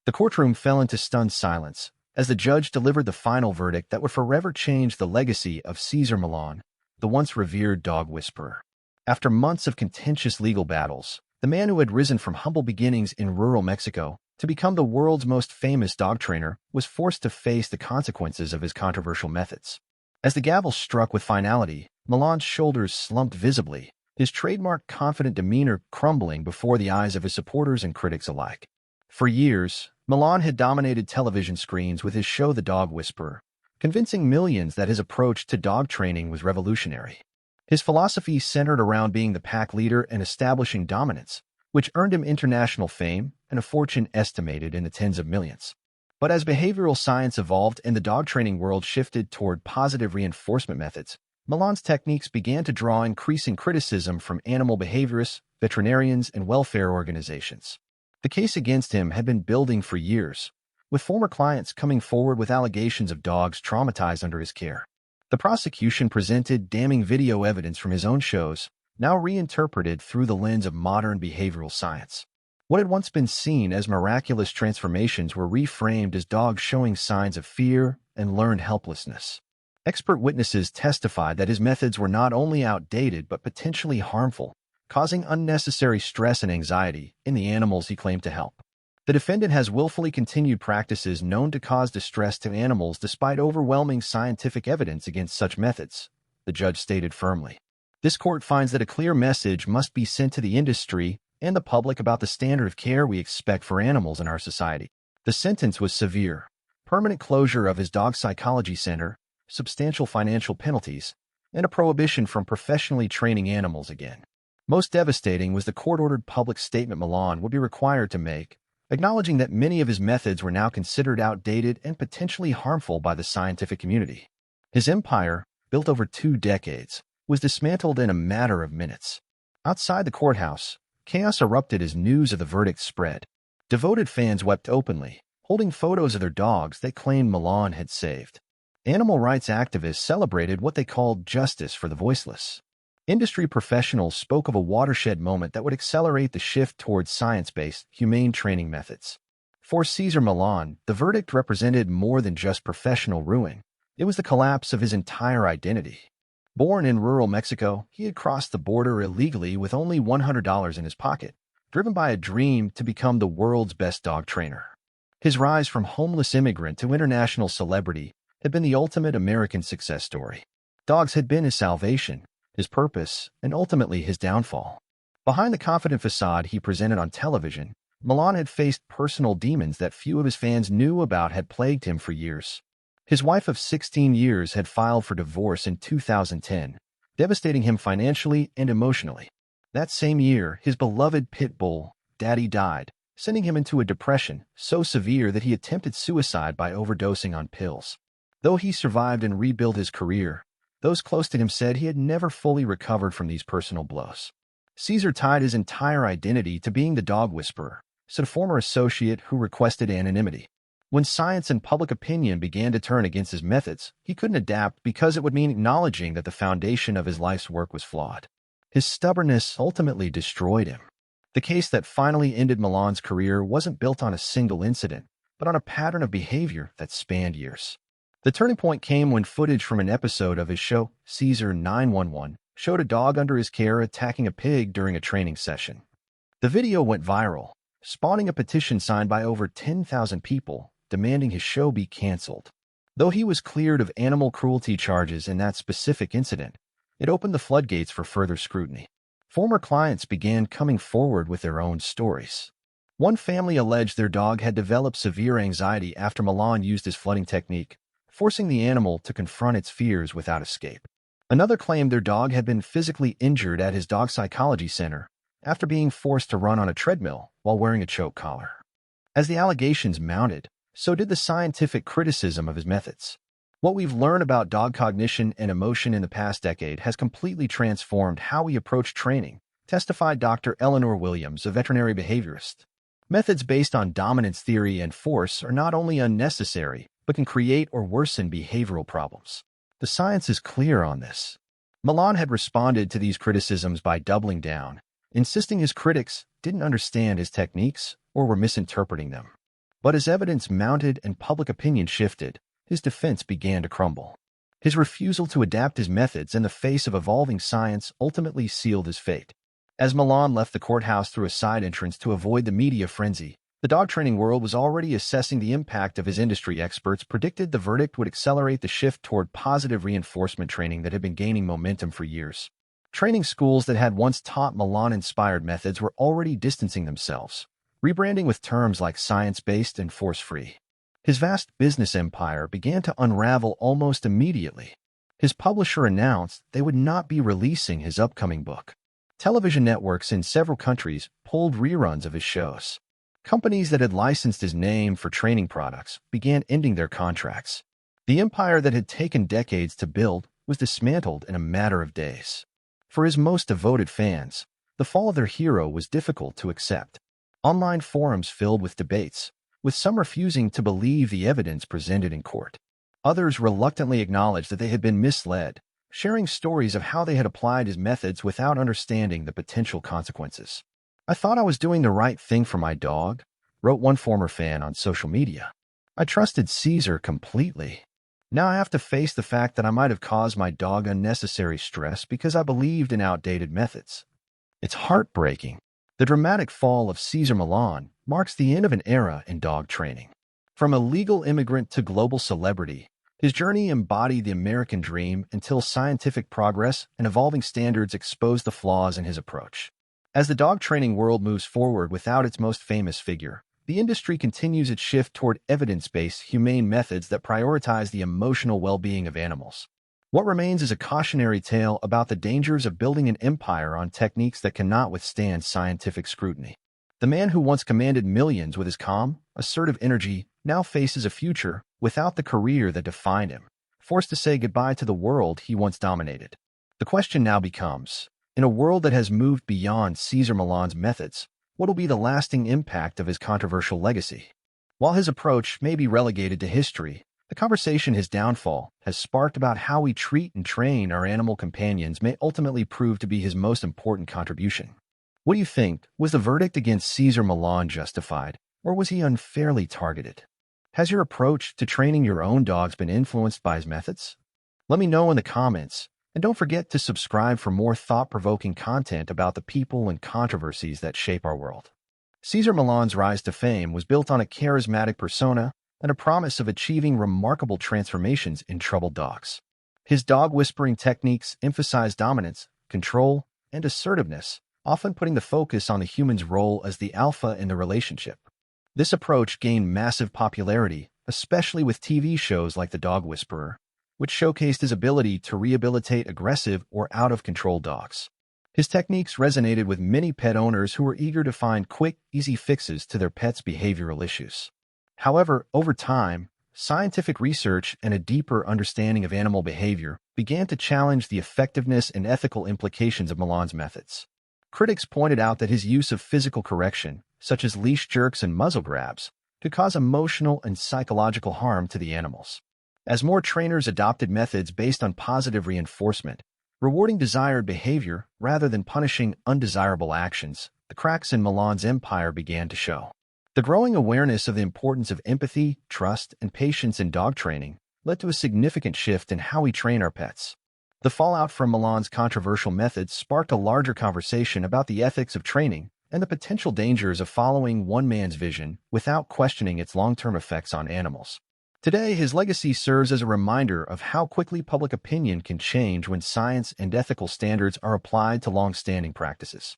The courtroom fell into stunned silence as the judge delivered the final verdict that would forever change the legacy of Cesar Millan, the once revered dog whisperer. After months of contentious legal battles, the man who had risen from humble beginnings in rural Mexico to become the world's most famous dog trainer was forced to face the consequences of his controversial methods. As the gavel struck with finality, Millan's shoulders slumped visibly, his trademark confident demeanor crumbling before the eyes of his supporters and critics alike. For years, Millan had dominated television screens with his show The Dog Whisperer, convincing millions that his approach to dog training was revolutionary. His philosophy centered around being the pack leader and establishing dominance, which earned him international fame and a fortune estimated in the tens of millions. But as behavioral science evolved and the dog training world shifted toward positive reinforcement methods, Millan's techniques began to draw increasing criticism from animal behaviorists, veterinarians, and welfare organizations. The case against him had been building for years, with former clients coming forward with allegations of dogs traumatized under his care. The prosecution presented damning video evidence from his own shows, now reinterpreted through the lens of modern behavioral science. What had once been seen as miraculous transformations were reframed as dogs showing signs of fear and learned helplessness. Expert witnesses testified that his methods were not only outdated but potentially harmful, causing unnecessary stress and anxiety in the animals he claimed to help. The defendant has willfully continued practices known to cause distress to animals despite overwhelming scientific evidence against such methods, the judge stated firmly. This court finds that a clear message must be sent to the industry and the public about the standard of care we expect for animals in our society. The sentence was severe: permanent closure of his dog psychology center, substantial financial penalties, and a prohibition from professionally training animals again. Most devastating was the court-ordered public statement Millan would be required to make, acknowledging that many of his methods were now considered outdated and potentially harmful by the scientific community. His empire, built over 2 decades, was dismantled in a matter of minutes. Outside the courthouse, chaos erupted as news of the verdict spread. Devoted fans wept openly, holding photos of their dogs they claimed Millan had saved. Animal rights activists celebrated what they called justice for the voiceless. Industry professionals spoke of a watershed moment that would accelerate the shift towards science-based, humane training methods. For Cesar Millan, the verdict represented more than just professional ruin. It was the collapse of his entire identity. Born in rural Mexico, he had crossed the border illegally with only $100 in his pocket, driven by a dream to become the world's best dog trainer. His rise from homeless immigrant to international celebrity had been the ultimate American success story. Dogs had been his salvation, his purpose, and ultimately his downfall. Behind the confident facade he presented on television, Millan had faced personal demons that few of his fans knew about had plagued him for years. His wife of 16 years had filed for divorce in 2010, devastating him financially and emotionally. That same year, his beloved pit bull, Daddy, died, sending him into a depression so severe that he attempted suicide by overdosing on pills. Though he survived and rebuilt his career, those close to him said he had never fully recovered from these personal blows. Cesar tied his entire identity to being the dog whisperer, said a former associate who requested anonymity. When science and public opinion began to turn against his methods, he couldn't adapt because it would mean acknowledging that the foundation of his life's work was flawed. His stubbornness ultimately destroyed him. The case that finally ended Millan's career wasn't built on a single incident, but on a pattern of behavior that spanned years. The turning point came when footage from an episode of his show, Cesar 911, showed a dog under his care attacking a pig during a training session. The video went viral, spawning a petition signed by over 10,000 people demanding his show be canceled. Though he was cleared of animal cruelty charges in that specific incident, it opened the floodgates for further scrutiny. Former clients began coming forward with their own stories. One family alleged their dog had developed severe anxiety after Millan used his flooding technique, forcing the animal to confront its fears without escape. Another claimed their dog had been physically injured at his dog psychology center after being forced to run on a treadmill while wearing a choke collar. As the allegations mounted, so did the scientific criticism of his methods. What we've learned about dog cognition and emotion in the past decade has completely transformed how we approach training, testified Dr. Eleanor Williams, a veterinary behaviorist. Methods based on dominance theory and force are not only unnecessary, but can create or worsen behavioral problems. The science is clear on this. Millan had responded to these criticisms by doubling down, insisting his critics didn't understand his techniques or were misinterpreting them. But as evidence mounted and public opinion shifted, his defense began to crumble. His refusal to adapt his methods in the face of evolving science ultimately sealed his fate. As Millan left the courthouse through a side entrance to avoid the media frenzy, the dog training world was already assessing the impact of his industry. Experts predicted the verdict would accelerate the shift toward positive reinforcement training that had been gaining momentum for years. Training schools that had once taught Millan-inspired methods were already distancing themselves, rebranding with terms like science-based and force-free. His vast business empire began to unravel almost immediately. His publisher announced they would not be releasing his upcoming book. Television networks in several countries pulled reruns of his shows. Companies that had licensed his name for training products began ending their contracts. The empire that had taken decades to build was dismantled in a matter of days. For his most devoted fans, the fall of their hero was difficult to accept. Online forums filled with debates, with some refusing to believe the evidence presented in court. Others reluctantly acknowledged that they had been misled, sharing stories of how they had applied his methods without understanding the potential consequences. "I thought I was doing the right thing for my dog," wrote one former fan on social media. "I trusted Cesar completely. Now I have to face the fact that I might have caused my dog unnecessary stress because I believed in outdated methods." It's heartbreaking. The dramatic fall of Cesar Millan marks the end of an era in dog training. From a legal immigrant to global celebrity, his journey embodied the American dream until scientific progress and evolving standards exposed the flaws in his approach. As the dog training world moves forward without its most famous figure, the industry continues its shift toward evidence-based, humane methods that prioritize the emotional well-being of animals. What remains is a cautionary tale about the dangers of building an empire on techniques that cannot withstand scientific scrutiny. The man who once commanded millions with his calm, assertive energy now faces a future without the career that defined him, forced to say goodbye to the world he once dominated. The question now becomes, in a world that has moved beyond Cesar Millan's methods, what will be the lasting impact of his controversial legacy? While his approach may be relegated to history, the conversation his downfall has sparked about how we treat and train our animal companions may ultimately prove to be his most important contribution. What do you think? Was the verdict against Cesar Millan justified, or was he unfairly targeted? Has your approach to training your own dogs been influenced by his methods? Let me know in the comments, and don't forget to subscribe for more thought-provoking content about the people and controversies that shape our world. Cesar Millan's rise to fame was built on a charismatic persona and a promise of achieving remarkable transformations in troubled dogs. His dog-whispering techniques emphasize dominance, control, and assertiveness, often putting the focus on the human's role as the alpha in the relationship. This approach gained massive popularity, especially with TV shows like The Dog Whisperer, which showcased his ability to rehabilitate aggressive or out-of-control dogs. His techniques resonated with many pet owners who were eager to find quick, easy fixes to their pets' behavioral issues. However, over time, scientific research and a deeper understanding of animal behavior began to challenge the effectiveness and ethical implications of Millan's methods. Critics pointed out that his use of physical correction, such as leash jerks and muzzle grabs, could cause emotional and psychological harm to the animals. As more trainers adopted methods based on positive reinforcement, rewarding desired behavior rather than punishing undesirable actions, the cracks in Millan's empire began to show. The growing awareness of the importance of empathy, trust, and patience in dog training led to a significant shift in how we train our pets. The fallout from Millan's controversial methods sparked a larger conversation about the ethics of training and the potential dangers of following one man's vision without questioning its long-term effects on animals. Today, his legacy serves as a reminder of how quickly public opinion can change when science and ethical standards are applied to long-standing practices.